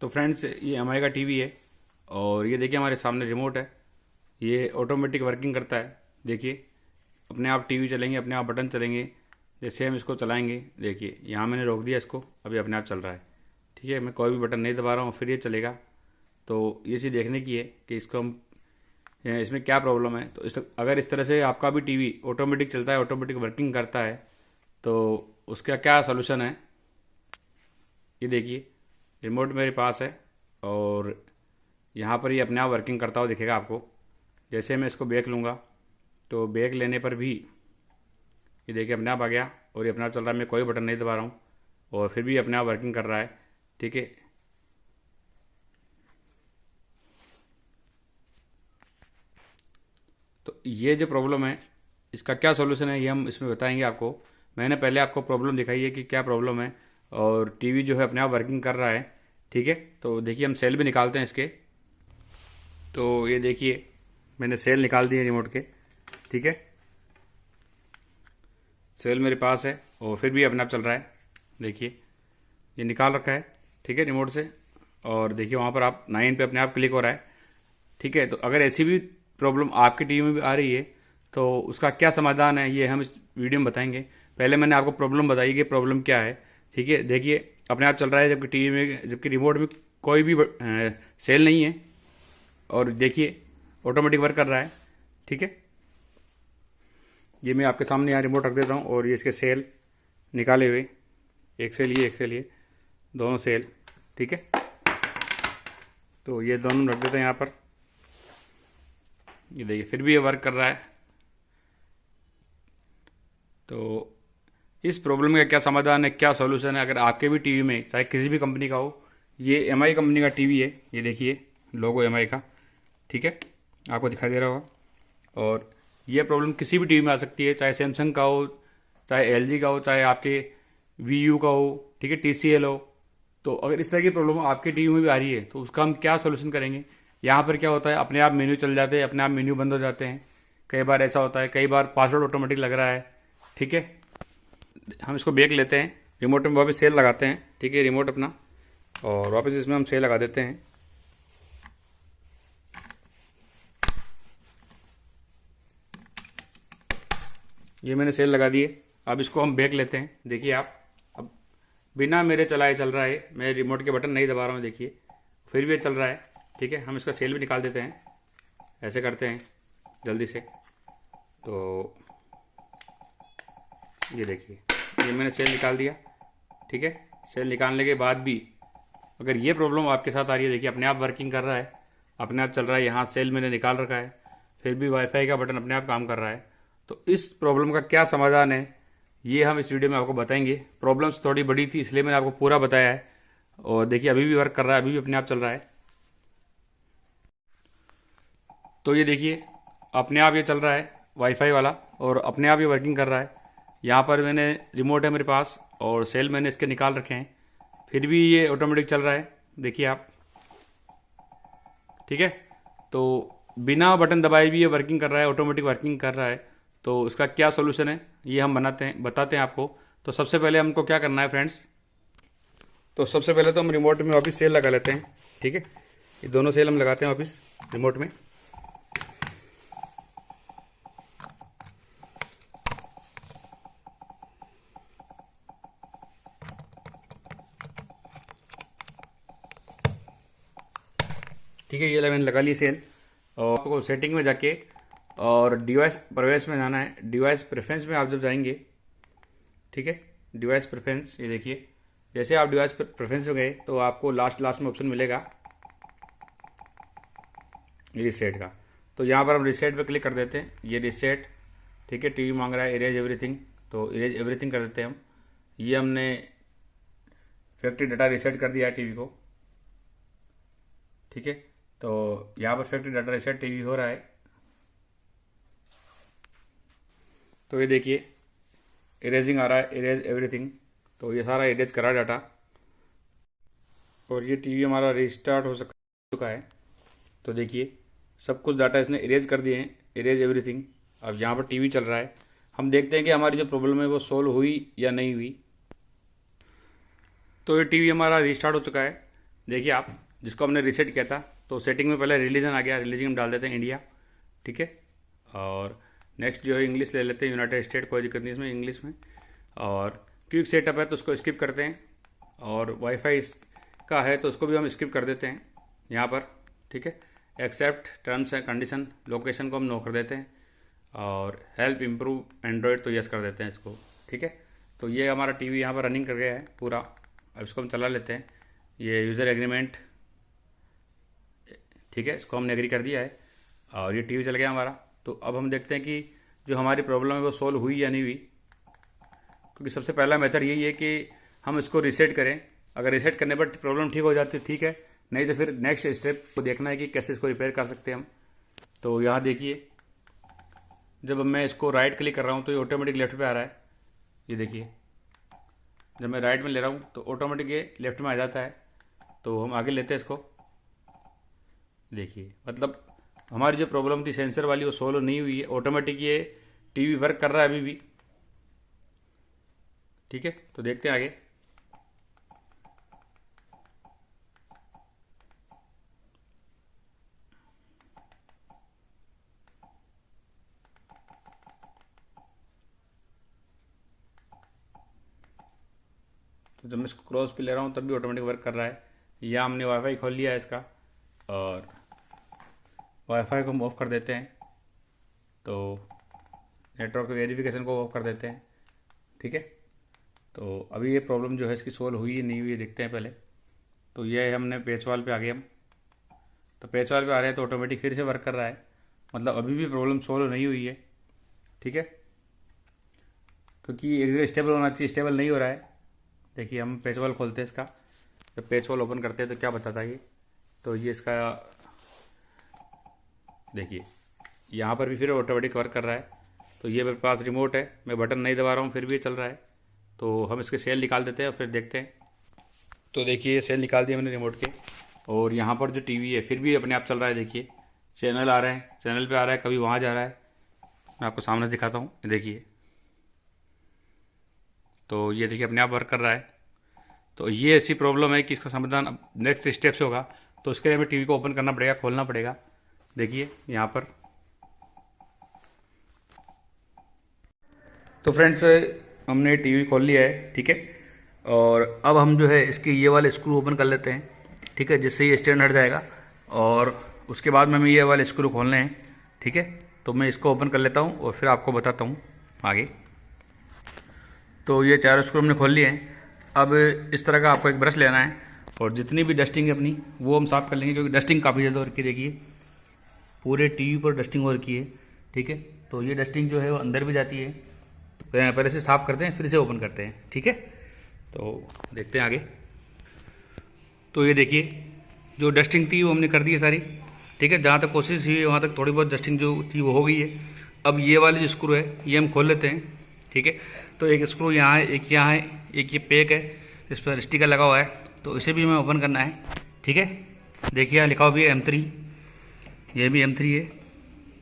तो फ्रेंड्स ये एम आई का टीवी है और ये देखिए हमारे सामने रिमोट है। ये ऑटोमेटिक वर्किंग करता है। देखिए अपने आप टीवी चलेंगे, अपने आप बटन चलेंगे। जैसे हम इसको चलाएंगे, देखिए यहाँ मैंने रोक दिया इसको, अभी अपने आप चल रहा है। ठीक है, मैं कोई भी बटन नहीं दबा रहा हूँ फिर ये चलेगा। तो ये चीज़ देखने की है कि इसको हम इसमें क्या प्रॉब्लम है। तो अगर इस तरह से आपका भी टीवी ऑटोमेटिक चलता है, ऑटोमेटिक वर्किंग करता है, तो उसका क्या सोल्यूशन है। ये देखिए रिमोट मेरे पास है और यहाँ पर ये अपने आप वर्किंग करता हुआ दिखेगा आपको। जैसे मैं इसको बैक लूँगा तो बैक लेने पर भी ये देखिए अपने आप आ गया और ये अपने आप चल रहा है। मैं कोई बटन नहीं दबा रहा हूँ और फिर भी अपने आप वर्किंग कर रहा है। ठीक है, तो ये जो प्रॉब्लम है इसका क्या सॉल्यूशन है ये हम इसमें बताएंगे आपको। मैंने पहले आपको प्रॉब्लम दिखाई है कि क्या प्रॉब्लम है और टीवी जो है अपने आप वर्किंग कर रहा है। ठीक है, तो देखिए हम सेल भी निकालते हैं इसके। तो ये देखिए मैंने सेल निकाल दिए रिमोट के। ठीक है, सेल मेरे पास है और फिर भी अपने आप चल रहा है। देखिए ये निकाल रखा है। ठीक है, रिमोट से। और देखिए वहाँ पर आप 9 पे अपने आप क्लिक हो रहा है। ठीक है, तो अगर ऐसी भी प्रॉब्लम आपकी टीवी में भी आ रही है तो उसका क्या समाधान है ये हम इस वीडियो में बताएंगे। पहले मैंने आपको प्रॉब्लम बताई कि प्रॉब्लम क्या है। ठीक है, देखिए अपने आप चल रहा है जबकि टीवी में, जबकि रिमोट में कोई भी सेल नहीं है। और देखिए ऑटोमेटिक वर्क कर रहा है। ठीक है, ये मैं आपके सामने यहाँ रिमोट रख देता हूँ और ये इसके सेल निकाले हुए, एक सेल ये, एक सेल ये, दोनों सेल। ठीक है, तो ये दोनों रख देते हैं यहाँ पर। ये देखिए फिर भी ये वर्क कर रहा है। तो इस प्रॉब्लम का क्या समाधान है, क्या सॉल्यूशन है। अगर आपके भी टीवी में चाहे किसी भी कंपनी का हो, ये एम आई कंपनी का टीवी है। ये देखिए लोगो एम आई का। ठीक है, आपको दिखाई दे रहा होगा। और ये प्रॉब्लम किसी भी टीवी में आ सकती है, चाहे सैमसंग का हो, चाहे एल जी का हो, चाहे आपके वी यू का हो। ठीक है, टी सी एल हो। तो अगर इस तरह की प्रॉब्लम आपके टीवी में भी आ रही है तो उसका हम क्या सोल्यूशन करेंगे। यहाँ पर क्या होता है, अपने आप मेन्यू चल जाते हैं, अपने आप मेन्यू बंद हो जाते हैं। कई बार ऐसा होता है, कई बार पासवर्ड ऑटोमेटिक लग रहा है। ठीक है, हम इसको बैक लेते हैं, रिमोट में वापस सेल लगाते हैं। ठीक है, रिमोट अपना, और वापस इसमें हम सेल लगा देते हैं। ये मैंने सेल लगा दिए। अब इसको हम बैक लेते हैं। देखिए आप, अब बिना मेरे चलाए चल रहा है, मैं रिमोट के बटन नहीं दबा रहा हूँ। देखिए फिर भी ये चल रहा है। ठीक है, हम इसका सेल भी निकाल देते हैं। ऐसे करते हैं जल्दी से। तो ये देखिए ये मैंने सेल निकाल दिया। ठीक है, सेल निकालने के बाद भी अगर ये प्रॉब्लम आपके साथ आ रही है, देखिए अपने आप वर्किंग कर रहा है, अपने आप चल रहा है। यहाँ सेल मैंने निकाल रखा है, फिर भी वाईफाई का बटन अपने आप काम कर रहा है। तो इस प्रॉब्लम का क्या समाधान है ये हम इस वीडियो में आपको बताएंगे। प्रॉब्लम्स थोड़ी बड़ी थी इसलिए मैंने आपको पूरा बताया है। और देखिए अभी भी वर्क कर रहा है, अभी भी अपने आप चल रहा है। तो ये देखिए अपने आप ये चल रहा है वाईफाई वाला, और अपने आप ये वर्किंग कर रहा है। यहाँ पर मैंने रिमोट है मेरे पास और सेल मैंने इसके निकाल रखे हैं, फिर भी ये ऑटोमेटिक चल रहा है। देखिए आप। ठीक है, तो बिना बटन दबाए भी ये वर्किंग कर रहा है, ऑटोमेटिक वर्किंग कर रहा है। तो इसका क्या सोल्यूशन है ये हम बताते हैं आपको। तो सबसे पहले हमको क्या करना है फ्रेंड्स, तो सबसे पहले तो हम रिमोट में वापस सेल लगा लेते हैं। ठीक है, ये दोनों सेल हम लगाते हैं वापस रिमोट में। ठीक है, ये मैंने लगा ली सेल। और आपको सेटिंग में जाके और डिवाइस प्रेफरेंस में जाना है। डिवाइस प्रेफरेंस में आप जब जाएंगे, ठीक है, डिवाइस प्रेफरेंस, ये देखिए जैसे आप डिवाइस प्रेफरेंस में गए तो आपको लास्ट में ऑप्शन मिलेगा रीसेट का। तो यहाँ पर हम रीसेट पे क्लिक कर देते हैं। ये रीसेट, ठीक है, टीवी मांग रहा है इरेज एवरीथिंग, तो इरेज एवरीथिंग कर देते हैं हम। ये हमने फैक्ट्री डाटा रीसेट कर दिया है टीवी को। ठीक है, तो यहाँ पर फैक्ट्री डाटा रीसेट टीवी हो रहा है। तो ये देखिए इरेजिंग आ रहा है, इरेज एवरीथिंग। तो ये सारा इरेज करा डाटा और ये टीवी हमारा रिस्टार्ट हो चुका है। तो देखिए सब कुछ डाटा इसने इरेज कर दिए हैं, इरेज एवरीथिंग। अब यहाँ पर टीवी चल रहा है। हम देखते हैं कि हमारी जो प्रॉब्लम है वो सोल्व हुई या नहीं हुई। तो ये टीवी हमारा रिस्टार्ट हो चुका है। देखिए आप, जिसको हमने रीसेट किया था, तो सेटिंग में पहले रिलीजन आ गया, रिलीजन में डाल देते हैं इंडिया, ठीक है। और नेक्स्ट जो है इंग्लिश ले लेते हैं, यूनाइटेड स्टेट, कोई दिक्कत नहीं इसमें, इंग्लिश में। और क्विक सेटअप है तो उसको स्किप करते हैं, और वाईफाई का है तो उसको भी हम स्किप कर देते हैं यहाँ पर, ठीक है। Accept terms and condition, location को हम नो कर देते हैं, और हेल्प इम्प्रूव एंड्रॉयड तो यस कर देते हैं इसको, ठीक है। तो ये हमारा टीवी यहाँ पर रनिंग कर गया है पूरा। अब इसको हम चला लेते हैं, ये यूज़र एग्रीमेंट, ठीक है, इसको हमने एग्री कर दिया है और ये टीवी चल गया हमारा। तो अब हम देखते हैं कि जो हमारी प्रॉब्लम है वो सोल्व हुई या नहीं हुई, क्योंकि सबसे पहला मेथड यही है कि हम इसको रीसेट करें। अगर रीसेट करने पर प्रॉब्लम ठीक हो जाती है ठीक है, नहीं तो फिर नेक्स्ट स्टेप को देखना है कि कैसे इसको रिपेयर कर सकते हैं हम। तो यहाँ देखिए, जब मैं इसको राइट क्लिक कर रहा हूँ तो ये ऑटोमेटिक लेफ्ट पे आ रहा है, ये देखिए। जब मैं राइट में ले रहा हूँ तो ऑटोमेटिक ये लेफ्ट में आ जाता है। तो हम आगे लेते हैं इसको, देखिए, मतलब हमारी जो प्रॉब्लम थी सेंसर वाली वो सोल्व नहीं हुई है, ऑटोमेटिक ये टीवी वर्क कर रहा है अभी भी, ठीक है। तो देखते हैं आगे। तो जब मैं इसको क्रॉस पे ले रहा हूँ तब भी ऑटोमेटिक वर्क कर रहा है। या हमने वाईफाई खोल लिया है इसका, और वाईफाई को हम ऑफ कर देते हैं, तो नेटवर्क वेरिफिकेशन को ऑफ कर देते हैं, ठीक है। तो अभी ये प्रॉब्लम जो है इसकी सोल्व हुई है नहीं हुई है देखते हैं पहले। तो ये हमने पेज वाल पे आ गए हम, तो पेज वाल पे आ रहे हैं तो ऑटोमेटिक फिर से वर्क कर रहा है, मतलब अभी भी प्रॉब्लम सोल्व नहीं हुई है, ठीक है। क्योंकि एक जगह स्टेबल होना चाहिए, स्टेबल नहीं हो रहा है। देखिए हम पेज वाल खोलते हैं इसका, जब पेज वाल ओपन करते हैं तो क्या बताता है ये, तो ये इसका देखिए यहाँ पर भी फिर ऑटोमेटिक वर्क कर रहा है। तो ये मेरे पास रिमोट है, मैं बटन नहीं दबा रहा हूँ फिर भी ये चल रहा है। तो हम इसके सेल निकाल देते हैं और फिर देखते हैं। तो देखिए सेल निकाल दिए मैंने रिमोट के, और यहाँ पर जो टीवी है फिर भी अपने आप चल रहा है। देखिए चैनल आ रहे हैं, चैनल पे आ रहा है, कभी वहाँ जा रहा है। मैं आपको सामने से दिखाता हूँ, देखिए। तो ये देखिए अपने आप वर्क कर रहा है। तो ये ऐसी प्रॉब्लम है कि इसका समाधान अब नेक्स्ट स्टेप से होगा। तो उसके लिए हमें टीवी को ओपन करना पड़ेगा, खोलना पड़ेगा। देखिए यहाँ पर, तो फ्रेंड्स हमने टीवी खोल लिया है, ठीक है। और अब हम जो है इसके ये वाले स्क्रू ओपन कर लेते हैं, ठीक है, जिससे ये स्टैंड हट जाएगा। और उसके बाद में हमें ये वाले स्क्रू खोलने हैं, ठीक है। तो मैं इसको ओपन कर लेता हूँ और फिर आपको बताता हूँ आगे। तो ये चारों स्क्रू हमने खोल लिए हैं। अब इस तरह का आपको एक ब्रश लेना है, और जितनी भी डस्टिंग है अपनी वो हम साफ़ कर लेंगे, क्योंकि डस्टिंग काफ़ी ज़्यादा हो रखी है। देखिए पूरे टीवी पर डस्टिंग हो रखी है, ठीक है। तो ये डस्टिंग जो है वो अंदर भी जाती है, तो पहले से साफ़ करते हैं फिर से ओपन करते हैं, ठीक है। तो देखते हैं आगे। तो ये देखिए जो डस्टिंग थी वो हमने कर दी है सारी, ठीक है। जहाँ तक कोशिश हुई है वहाँ तक थोड़ी बहुत डस्टिंग जो थी वो हो गई है। अब ये वाले जो स्क्रू है ये हम खोल लेते हैं, ठीक है। तो एक स्क्रू यहाँ है, एक यहाँ है, एक ये पैक है, इस पर स्टिकर लगा हुआ है, तो इसे भी हमें ओपन करना है, ठीक है। देखिए यहाँ लिखा हुआ भी है M3, यह भी M3 है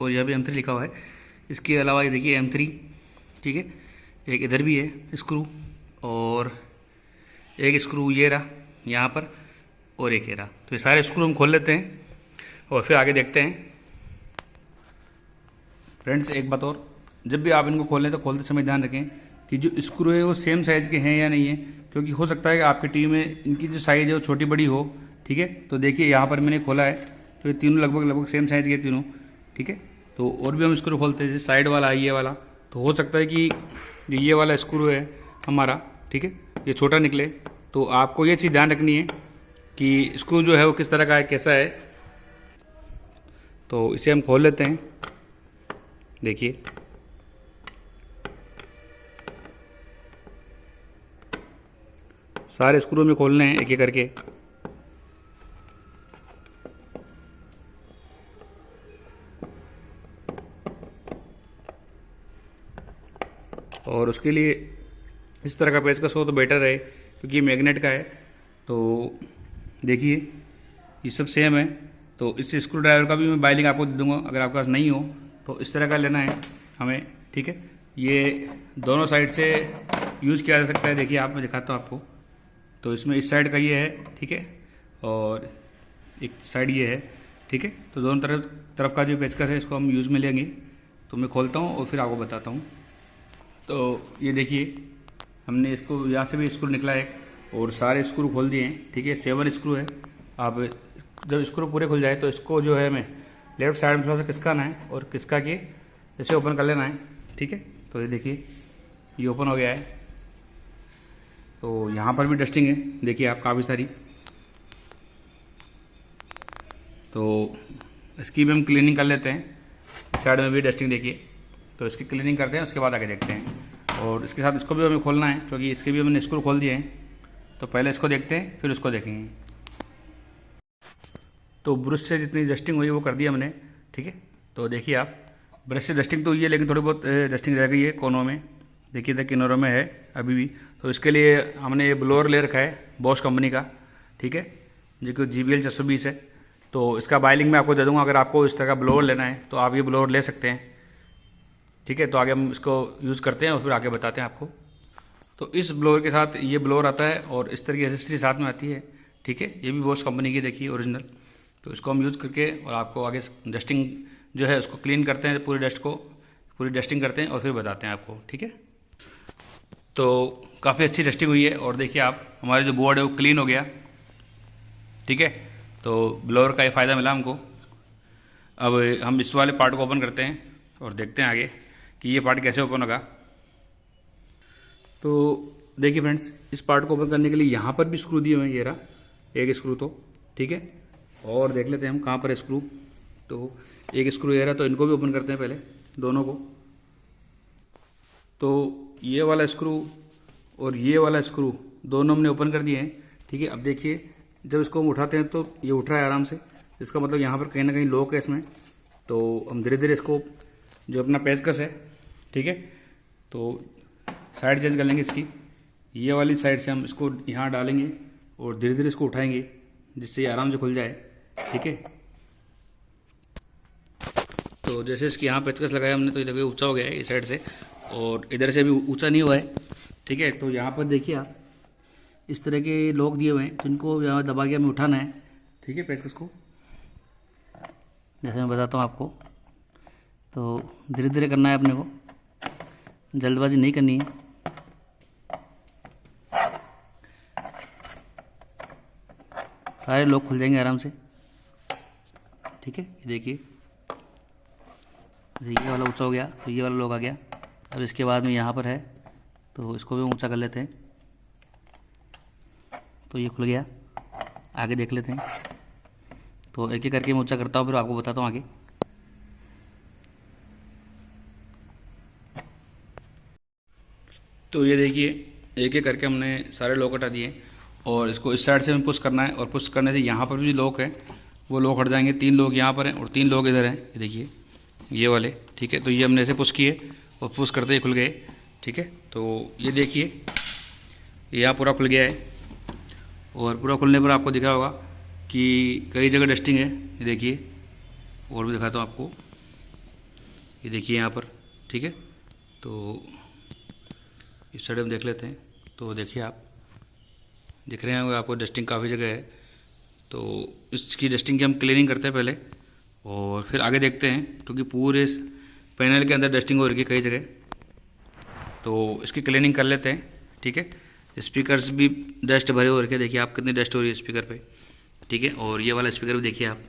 और यह भी M3 लिखा हुआ है। इसके अलावा ये देखिए M3, ठीक है। एक इधर भी है स्क्रू, और एक स्क्रू ये रहा यहाँ पर, और एक ये रहा। तो ये सारे स्क्रू हम खोल लेते हैं और फिर आगे देखते हैं। फ्रेंड्स एक बात और, जब भी आप इनको खोलें तो खोलते समय ध्यान रखें कि जो स्क्रू है वो सेम साइज़ के हैं या नहीं है, क्योंकि हो सकता है कि आपकी टीवी में इनकी जो साइज़ है वो छोटी बड़ी हो, ठीक है। तो देखिए यहाँ पर मैंने खोला है तो ये तीनों लगभग सेम साइज़ के तीनों, ठीक है। तो और भी हम स्क्रू खोलते हैं, जैसे साइड वाला ये वाला, तो हो सकता है कि जो ये वाला स्क्रू है हमारा, ठीक है, ये छोटा निकले। तो आपको ये चीज़ ध्यान रखनी है कि स्क्रू जो है वो किस तरह का है, कैसा है। तो इसे हम खोल लेते हैं, देखिए सारे स्क्रू में खोलने हैं एक एक करके। और उसके लिए इस तरह का पेचकस हो तो बेटर है, क्योंकि मैग्नेट का है। तो देखिए ये सब सेम है। तो इस स्क्रू ड्राइवर का भी मैं बाई लिंक आपको दे दूँगा, अगर आपके पास नहीं हो तो इस तरह का लेना है हमें, ठीक है। ये दोनों साइड से यूज़ किया जा सकता है। देखिए आप, मैं दिखाता हूँ आपको। तो इसमें इस साइड का ये है, ठीक है, और एक साइड ये है, ठीक है। तो दोनों तरफ का जो पेचकस है इसको हम यूज़ में लेंगे। तो मैं खोलता हूँ और फिर आपको बताता हूँ। तो ये देखिए, हमने इसको यहाँ से भी स्क्रू निकला है और सारे स्क्रू खोल दिए हैं, ठीक है। 7 स्क्रू है। आप जब स्क्रू पूरे खुल जाए तो इसको जो है हमें लेफ्ट साइड में थोड़ा सा खिसकाना है और खिसका के इसे ओपन कर लेना है, ठीक है। तो ये देखिए, ये ओपन हो गया है। तो यहाँ पर भी डस्टिंग है, देखिए आप, काफ़ी सारी। तो इसकी भी हम क्लीनिंग कर लेते हैं। साइड में भी डस्टिंग देखिए, तो इसकी क्लीनिंग करते हैं, उसके बाद आगे देखते हैं। और इसके साथ इसको भी हमें खोलना है, क्योंकि इसके भी हमने स्क्रू खोल दिए हैं। तो पहले इसको देखते हैं, फिर उसको देखेंगे। तो ब्रश से जितनी डस्टिंग हुई वो कर दी हमने, ठीक है। तो देखिए आप, ब्रश से डस्टिंग तो हुई है, लेकिन थोड़ी बहुत डस्टिंग रह गई है कोनों में, देखिए तक किनारों में है अभी भी। तो इसके लिए हमने ये ब्लोअर ले रखा है बॉश कंपनी का, ठीक है, जो कि JBL 620 है। तो इसका बाइलिंग मैं आपको दे दूंगा। अगर आपको इस तरह का ब्लोअर लेना है तो आप ये ब्लोअर ले सकते हैं, ठीक है। तो आगे हम इसको यूज़ करते हैं और फिर आगे बताते हैं आपको। तो इस ब्लोअर के साथ ये ब्लोअर आता है और इस तरह की एसेसरी साथ में आती है, ठीक है। ये भी बॉश कंपनी की देखिए, ओरिजिनल। तो इसको हम यूज़ करके और आपको आगे डस्टिंग जो है उसको क्लीन करते हैं, पूरी डस्टिंग करते हैं और फिर बताते हैं आपको, ठीक है। तो काफ़ी अच्छी डस्टिंग हुई है और देखिए आप, हमारे जो बोर्ड है वो क्लीन हो गया, ठीक है। तो ब्लोअर का ये फ़ायदा मिला हमको। अब हम इस वाले पार्ट को ओपन करते हैं और देखते हैं आगे कि ये पार्ट कैसे ओपन होगा। तो देखिए फ्रेंड्स, इस पार्ट को ओपन करने के लिए यहाँ पर भी स्क्रू दिए हुए हैं, ये रहा एक स्क्रू, तो ठीक है। और देख लेते हैं हम कहाँ पर है स्क्रू। तो एक स्क्रू ये रहा, तो इनको भी ओपन करते हैं पहले, दोनों को। तो ये वाला स्क्रू और ये वाला स्क्रू दोनों हमने ओपन कर दिए हैं, ठीक है। अब देखिए, जब इसको हम उठाते हैं तो ये उठ रहा है आराम से, इसका मतलब यहाँ पर कहीं ना कहीं लॉक है इसमें। तो हम धीरे धीरे इसको, जो अपना पेचकस है, ठीक है, तो साइड चेंज कर लेंगे इसकी। ये वाली साइड से हम इसको यहाँ डालेंगे और धीरे धीरे इसको उठाएंगे, जिससे ये आराम से खुल जाए, ठीक है। तो जैसे इसकी यहाँ पेचकस लगाया हमने, तो ये देखिए ऊंचा हो गया है इस साइड से, और इधर से भी ऊंचा नहीं हुआ है, ठीक है। तो यहाँ पर देखिए आप, इस तरह के लॉक दिए हुए हैं, जिनको यहाँ दबा के हमें उठाना है, ठीक है, पेचकस को। जैसे मैं बताता हूँ आपको, तो धीरे धीरे करना है अपने को, जल्दबाजी नहीं करनी है। सारे लॉक खुल जाएंगे आराम से, ठीक है। ये देखिए, ये वाला ऊंचा हो गया तो ये वाला लॉक आ गया। अब इसके बाद में यहाँ पर है, तो इसको भी ऊंचा कर लेते हैं। तो ये खुल गया, आगे देख लेते हैं। तो एक एक करके मैं ऊंचा करता हूँ, फिर आपको बताता हूँ आगे। तो ये देखिए, एक एक करके हमने सारे लॉक हटा दिए और इसको इस साइड से हमें पुश करना है, और पुश करने से यहाँ पर भी लॉक है वो लॉक हट जाएंगे। 3 लॉक यहाँ पर हैं और 3 लॉक इधर हैं, ये देखिए ये वाले, ठीक है। तो ये हमने ऐसे पुश किए और पुश करते ही खुल गए, ठीक है। तो ये देखिए, यहाँ पूरा खुल गया है, और पूरा खुलने पर आपको दिख रहा होगा कि कई जगह डस्टिंग है, ये देखिए। और भी दिखाता हूँ आपको, ये देखिए यहाँ पर, ठीक है। तो इस साइड हम देख लेते हैं। तो देखिए आप, दिख रहे हैं आपको डस्टिंग काफ़ी जगह है। तो इसकी डस्टिंग की हम क्लीनिंग करते हैं पहले और फिर आगे देखते हैं, क्योंकि पूरे पैनल के अंदर डस्टिंग हो रही है कई जगह। तो इसकी क्लीनिंग कर लेते हैं, ठीक है। स्पीकर्स भी डस्ट भरे हो रखे, देखिए आप कितनी डस्ट हो रही है स्पीकर पे, ठीक है। और ये वाला स्पीकर भी देखिए आप।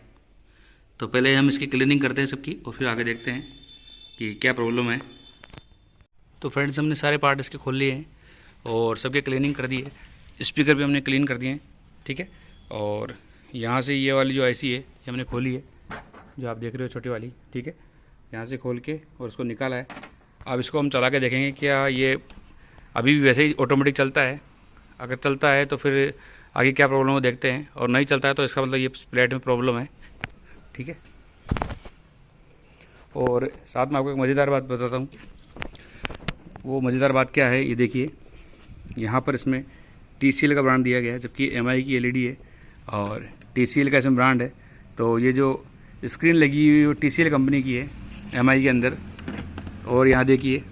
तो पहले हम इसकी क्लीनिंग करते हैं सबकी और फिर आगे देखते हैं कि क्या प्रॉब्लम है। तो फ्रेंड्स, हमने सारे पार्ट इसके खोल लिए हैं और सबके क्लीनिंग कर दी है। स्पीकर भी हमने क्लीन कर दिए हैं, ठीक है। और यहाँ से ये वाली जो IC है ये हमने खोली है, जो आप देख रहे हो छोटी वाली, ठीक है। यहाँ से खोल के और उसको निकाला है। अब इसको हम चला के देखेंगे क्या ये अभी भी वैसे ही ऑटोमेटिक चलता है। अगर चलता है तो फिर आगे क्या प्रॉब्लम है देखते हैं, और नहीं चलता है तो इसका मतलब ये प्लेट में प्रॉब्लम है, ठीक है। और साथ में आपको एक मज़ेदार बात बताता हूँ। वो मज़ेदार बात क्या है, ये देखिए, यहाँ पर इसमें TCL का ब्रांड दिया गया है, जबकि MI की LED है और TCL का इसमें ब्रांड है। तो ये जो स्क्रीन लगी हुई वो TCL कंपनी की है MI के अंदर। और यहाँ देखिए,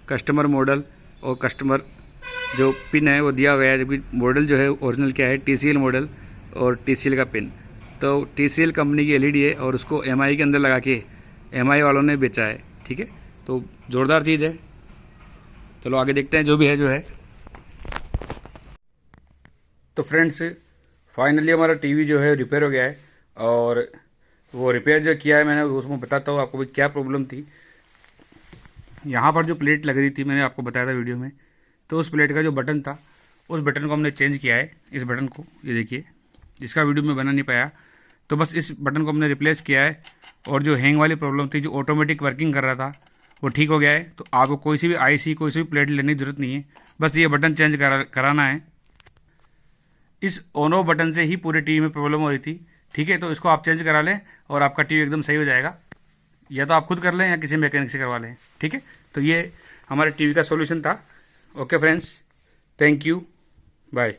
कस्टमर मॉडल और कस्टमर जो पिन है वो दिया गया है, जबकि मॉडल जो है ओरिजिनल क्या है, TCL मॉडल और TCL का पिन। तो TCL कंपनी की LED है और उसको MI के अंदर लगा के MI वालों ने बेचा है। ठीक है, तो ज़ोरदार चीज़ है। चलो आगे देखते हैं जो भी है जो है। तो फ्रेंड्स, फाइनली हमारा टीवी जो है रिपेयर हो गया है, और वो रिपेयर जो किया है मैंने उसमें बताता हूँ आपको भी क्या प्रॉब्लम थी। यहाँ पर जो प्लेट लग रही थी, मैंने आपको बताया था वीडियो में, तो उस प्लेट का जो बटन था, उस बटन को हमने चेंज किया है। इस बटन को, ये देखिए, इसका वीडियो में बना नहीं पाया, तो बस इस बटन को हमने रिप्लेस किया है। और जो हैंग वाली प्रॉब्लम थी, जो ऑटोमेटिक वर्किंग कर रहा था, वो ठीक हो गया है। तो आपको कोई सी भी IC, कोई सी भी प्लेट लेने की ज़रूरत नहीं है, बस ये बटन चेंज कराना है। इस ऑन ऑफ बटन से ही पूरे टीवी में प्रॉब्लम हो रही थी। ठीक है, तो इसको आप चेंज करा लें और आपका टीवी एकदम सही हो जाएगा। या तो आप खुद कर लें या किसी मैकेनिक से करवा लें। ठीक है, तो ये हमारे टीवी का सॉल्यूशन था। Okay friends, thank you, bye.